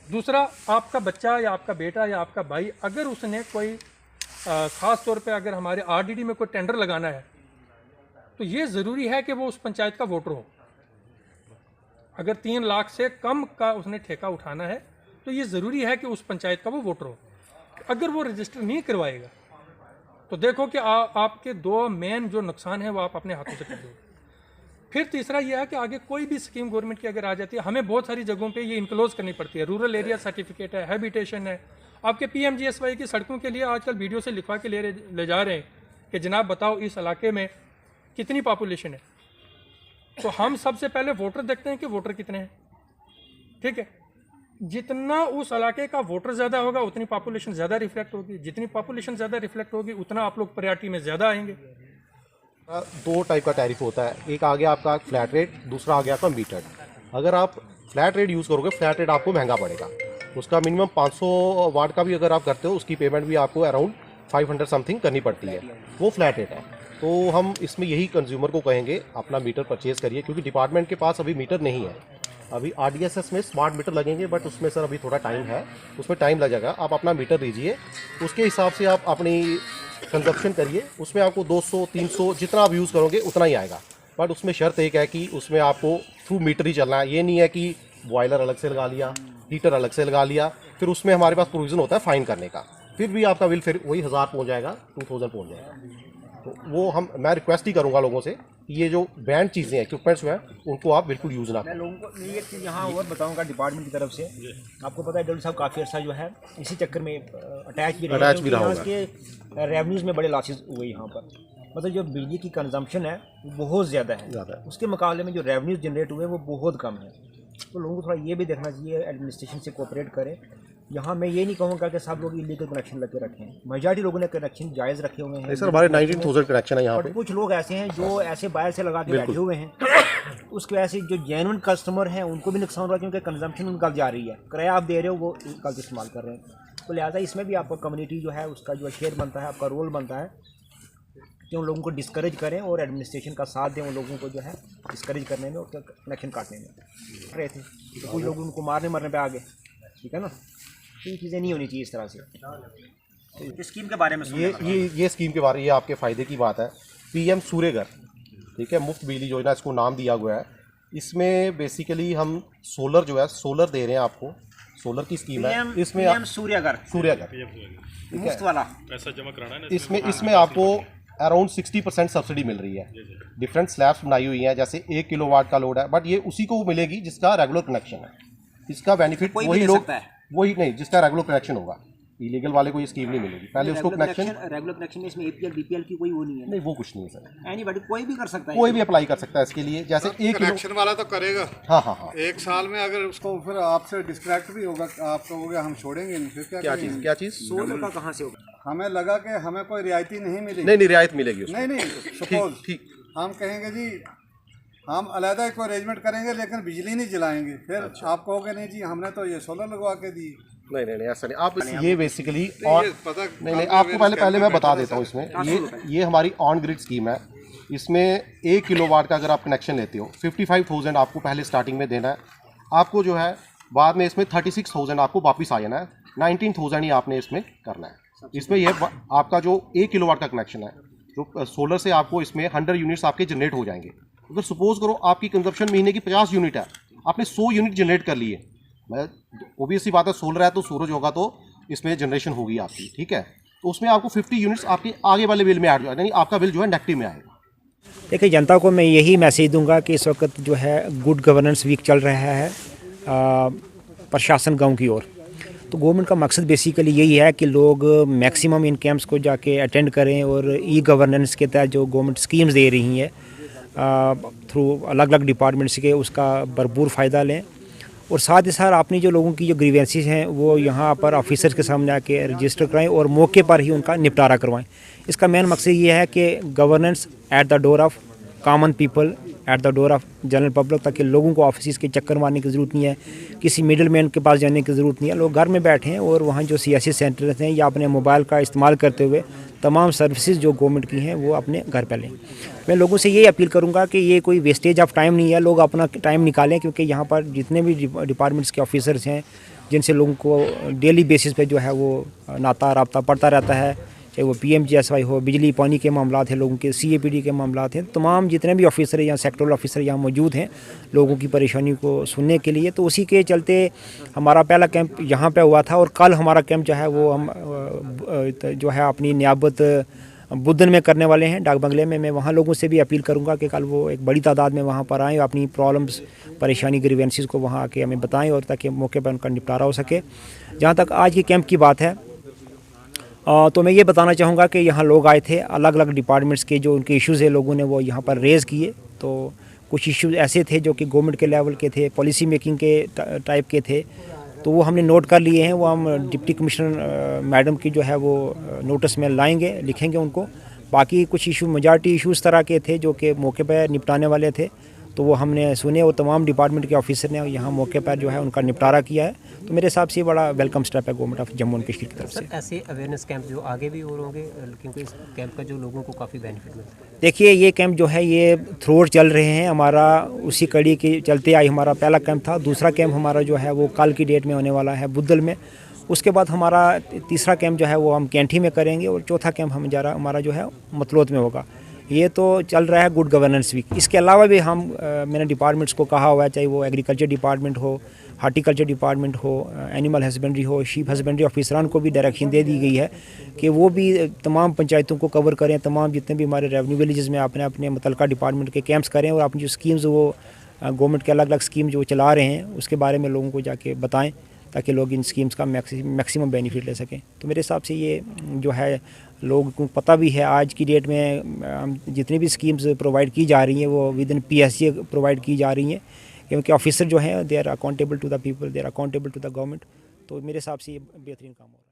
दूसरा, आपका बच्चा या आपका बेटा या आपका भाई अगर उसने कोई ख़ास तौर पे अगर हमारे आरडीडी में कोई टेंडर लगाना है तो ये ज़रूरी है कि वो उस पंचायत का वोटर हो। अगर 3 लाख से कम का उसने ठेका उठाना है तो ये ज़रूरी है कि उस पंचायत का वो वोटर हो। अगर वो रजिस्टर नहीं करवाएगा तो देखो कि आपके 2 मेन जो नुकसान है वो आप अपने हाथों से कर दोगे। फिर तीसरा ये है कि आगे कोई भी स्कीम गवर्नमेंट की अगर आ जाती है, हमें बहुत सारी जगहों पे ये इनक्लोज करनी पड़ती है। रूरल एरिया सर्टिफिकेट है, हैबिटेशन है, आपके PMGSY की सड़कों के लिए आजकल वीडियो से लिखवा के ले जा रहे हैं कि जनाब बताओ इस इलाके में कितनी पॉपुलेशन है। तो हम सबसे पहले वोटर देखते हैं कि वोटर कितने हैं, ठीक है। जितना उस इलाके का वोटर ज़्यादा होगा उतनी पॉपुलेशन ज़्यादा रिफ्लेक्ट होगी, जितनी पॉपुलेशन ज़्यादा रिफ्लेक्ट होगी उतना आप लोग प्रायोरिटी में ज़्यादा आएंगे। 2 टाइप का टैरिफ होता है, एक आ गया आपका फ्लैट रेट, दूसरा आ गया आपका मीटर्ड। अगर आप फ्लैट रेट यूज़ करोगे, फ्लैट रेट आपको महंगा पड़ेगा। उसका मिनिमम 500 वाट का भी अगर आप करते हो उसकी पेमेंट भी आपको अराउंड 500 समथिंग करनी पड़ती है, वो फ्लैट रेट है। तो हम इसमें यही कंज्यूमर को कहेंगे अपना मीटर परचेज़ करिए, क्योंकि डिपार्टमेंट के पास अभी मीटर नहीं है। अभी RDSS में स्मार्ट मीटर लगेंगे, बट उसमें सर अभी थोड़ा टाइम है, उसमें टाइम लगेगा। आप अपना मीटर लीजिए, उसके हिसाब से आप अपनी कंजप्शन करिए, उसमें आपको 200 300 जितना आप यूज़ करोगे उतना ही आएगा। बट उसमें शर्त एक है कि उसमें आपको थ्रू मीटर ही चलना है। ये नहीं है कि बॉयलर अलग से लगा लिया, हीटर अलग से लगा लिया, फिर उसमें हमारे पास प्रोविज़न होता है फ़ाइन करने का, फिर भी आपका बिल फिर वही 1000 पहुँच जाएगा, 2000 पहुँच जाएगा। तो वो मैं रिक्वेस्ट ही करूँगा लोगों से कि ये जो बैंड चीज़ें हैं, इक्विपमेंट्स हैं, उनको आप बिल्कुल यूज़ ना करें। मैं लोगों को एक चीज़ यहाँ और बताऊँगा डिपार्टमेंट की तरफ से। आपको पता है डॉक्टर साहब काफ़ी अर्सा जो है इसी चक्कर में अटैच भी रहा है कि रेवेन्यूज़ में बड़े लॉसेस हुए यहाँ पर। मतलब जो बिजली की कंजम्पशन है वो बहुत ज़्यादा है, उसके मुकाबले में जो रेवेन्यूज़ जनरेट हुए हैं वो बहुत कम है। तो लोगों को थोड़ा ये भी देखना चाहिए, एडमिनिस्ट्रेशन से कोऑपरेट करें। यहाँ मैं ये नहीं कहूँगा कि सब लोग इलीगल कनेक्शन लगे रखें, मेजॉरिटी लोगों ने कनेक्शन जायज़ रखे हुए हैं। सर हमारे 19,000 कनेक्शन है यहाँ पे। कुछ लोग ऐसे हैं जो ऐसे बाहर से लगा के बैठे हुए हैं, उसकी वजह से जो जेन्युइन कस्टमर हैं उनको भी नुकसान हो रहा है, क्योंकि कंजम्पशन उनका जा रही है, किराया आप दे रहे हो वो गलत इस्तेमाल कर रहे हैं। तो लिहाजा इसमें भी आपका कम्युनिटी जो है उसका जो शेयर बनता है, आपका रोल बनता है कि उन लोगों को डिस्करेज करें और एडमिनिस्ट्रेशन का साथ दें उन लोगों को जो है डिस्करेज करने में और कनेक्शन काटने में रहे थे। तो कुछ लोग उनको मारने मरने पे आ गए, ठीक है ना। तो ये चीज़ें नहीं होनी चाहिए इस तरह से। तो स्कीम के बारे में ये स्कीम के बारे में, ये आपके फ़ायदे की बात है। PM सूर्यघर, ठीक है, मुफ्त बिजली योजना इसको नाम दिया हुआ है। इसमें बेसिकली हम सोलर जो है, सोलर दे रहे हैं आपको, सोलर की स्कीम है। इसमें सूर्यघर मुफ्त वाला पैसा जमा कराना है। इसमें आपको अराउंड 60% सब्सिडी मिल रही है। डिफरेंट स्लैब्स बनाई हुई हैं, जैसे 1 किलोवाट का लोड है, बट ये उसी को मिलेगी जिसका रेगुलर कनेक्शन है। इसका बेनिफिट वही लोग, वही नहीं जिसका रेगुलर कनेक्शन होगा। इलीगल वाले को ये स्कीम नहीं मिलेगी। पहले उसको कनेक्शन, रेगुलर कनेक्शन में इसमें APL BPL की कोई वो नहीं है। नहीं, वो कुछ नहीं है सर। एनीबॉडी कोई भी कर सकता है, कोई भी अप्लाई कर सकता है इसके लिए। जैसे एक कनेक्शन वाला तो करेगा। हाँ 1 साल में अगर उसको फिर आपसे डिस्कनेक्ट भी होगा, आप कहोगे हम छोड़ेंगे नहीं, फिर क्या चीज़ सोलर का कहाँ से होगा? हमें लगा कि हमें कोई रियायती नहीं मिली। नहीं रियायत मिलेगी उसमें। नहीं सपोज ठीक हम कहेंगे जी हम अलहदा कोई अरेंजमेंट करेंगे लेकिन बिजली नहीं जलाएंगे, फिर आप कहोगे नहीं जी हमने तो ये सोलर लगवा के दी। नहीं ऐसा नहीं। आप ये बेसिकली और नहीं आपको पहले मैं बता देता हूँ। इसमें ये हमारी ऑन ग्रिड स्कीम है। इसमें 1 किलोवाट का अगर आप कनेक्शन लेते हो 55,000 आपको पहले स्टार्टिंग में देना है। आपको जो है बाद में इसमें 36,000 आपको वापस आ जाना है, 19,000 ही आपने इसमें करना है। इसमें यह आपका जो 1 किलोवाट का कनेक्शन है, जो सोलर से आपको इसमें 100 यूनिट्स आपके जनरेट हो जाएंगे। अगर सपोज करो आपकी कंजप्शन महीने की 50 यूनिट है, आपने 100 यूनिट जनरेट कर लिए, मैं ओबियस सी बात है, सोलर है तो सूरज होगा तो इसमें जनरेशन होगी आपकी, ठीक है। तो उसमें आपको 50 यूनिट्स आपके आगे वाले बिल में ऐड हो जाएगा, यानी आपका बिल जो है नेगेटिव में आएगा। देखिए जनता को मैं यही मैसेज दूंगा कि इस वक्त जो है गुड गवर्नेंस वीक चल रहा है प्रशासन गांव की ओर। तो गवर्नमेंट का मकसद बेसिकली यही है कि लोग मैक्सिमम इन कैंप्स को जाके अटेंड करें और ई गवर्नेंस के तहत जो गवर्नमेंट स्कीम्स दे रही हैं थ्रू अलग अलग डिपार्टमेंट्स के, उसका भरपूर फ़ायदा लें। और साथ ही साथ अपनी जो लोगों की जो ग्रीवेंसेस हैं वो यहाँ पर ऑफिसर के सामने आके रजिस्टर कराएं और मौके पर ही उनका निपटारा करवाएं। इसका मेन मकसद ये है कि governance at the door of common people, at the door of general public, ताकि लोगों को ऑफिस के चक्कर मारने की ज़रूरत नहीं है, किसी मिडिल मैन के पास जाने की ज़रूरत नहीं है। लोग घर में बैठे हैं और वहाँ जो सियासी सेंटर्स हैं या अपने मोबाइल का इस्तेमाल करते हुए तमाम सर्विसेज जो गवर्नमेंट की हैं वो अपने घर पे लें। मैं लोगों से यही अपील करूंगा कि ये कोई वेस्टेज ऑफ टाइम नहीं है, लोग अपना टाइम निकालें, क्योंकि यहाँ पर जितने भी डिपार्टमेंट्स के ऑफिसर्स हैं जिनसे लोगों को डेली बेसिस पे जो है वो नाता राब्ता पड़ता रहता है, चाहे वो PMGSY हो, बिजली पानी के मामला हैं, लोगों के CAPD के मामला हैं, तमाम जितने भी ऑफिसर या सेक्टरल ऑफिसर यहाँ मौजूद हैं लोगों की परेशानी को सुनने के लिए। तो उसी के चलते हमारा पहला कैंप यहाँ पे हुआ था और कल हमारा कैंप जो है वो हम जो है अपनी नियाबत बुद्धन में करने वाले हैं, डाक बंगले में। मैं वहाँ लोगों से भी अपील करूँगा कि कल वो एक बड़ी तादाद में वहाँ पर आएँ और अपनी प्रॉब्लम्स परेशानी ग्रीवेंसेस को वहाँ आके हमें बताएं और ताकि मौके पर उनका निपटारा हो सके। जहाँ तक आज के कैंप की बात है तो मैं ये बताना चाहूँगा कि यहाँ लोग आए थे अलग अलग डिपार्टमेंट्स के, जो उनके इश्यूज़ है लोगों ने वो यहाँ पर रेज़ किए। तो कुछ इश्यूज़ ऐसे थे जो कि गवर्नमेंट के लेवल के थे, पॉलिसी मेकिंग के टाइप के थे, तो वो हमने नोट कर लिए हैं। वो हम डिप्टी कमिश्नर मैडम की जो है वो नोटिस में लाएंगे, लिखेंगे उनको। बाकी कुछ इशू मेजॉरिटी इशूज़ तरह के थे जो कि मौके पर निपटाने वाले थे, तो वो हमने सुने और तमाम डिपार्टमेंट के ऑफिसर ने यहाँ मौके पर जो है उनका निपटारा किया है। तो मेरे हिसाब से बड़ा वेलकम स्टेप है government of Jammu and Kashmir की तरफ से। ऐसे अवेयरनेस कैंप जो आगे भी और होंगे, क्योंकि इस कैंप का जो लोगों को काफ़ी बेनिफिट मिलता है। देखिए ये कैंप जो है ये थ्रू चल रहे हैं, हमारा उसी कड़ी के चलते आई हमारा पहला कैंप था। दूसरा कैंप हमारा जो है वो कल की डेट में होने वाला है बुद्धल में। उसके बाद हमारा तीसरा कैंप जो है वो हम कैंठी में करेंगे और चौथा कैंप हमारा जो है मतलोत में होगा। ये तो चल रहा है गुड गवर्नेंस वीक। इसके अलावा भी हम मैंने डिपार्टमेंट्स को कहा हुआ है, चाहे वो एग्रीकल्चर डिपार्टमेंट हो, हार्टिकल्चर डिपार्टमेंट हो, एनिमल हस्बेंड्री हो, शीप हस्बेंड्री ऑफिसरान को भी डायरेक्शन दे दी गई है कि वो भी तमाम पंचायतों को कवर करें, तमाम जितने भी हमारे रेवेन्यू विलेजेस में अपने अपने मुतल्लिका डिपार्टमेंट के कैंप्स करें और अपनी जो स्कीम्स वो गवर्नमेंट के अलग अलग स्कीम जो चला रहे हैं उसके बारे में लोगों को जाके बताएं, ताकि लोग इन स्कीम्स का मैक्सिमम बेनिफिट ले सकें। तो मेरे हिसाब से ये जो है लोगों को पता भी है, आज की डेट में जितनी भी स्कीम्स प्रोवाइड की जा रही हैं वो विद इन PSC प्रोवाइड की जा रही हैं, क्योंकि ऑफिसर जो हैं they are accountable to the people, they are accountable to the government. तो मेरे हिसाब से ये बेहतरीन काम हो रहा है।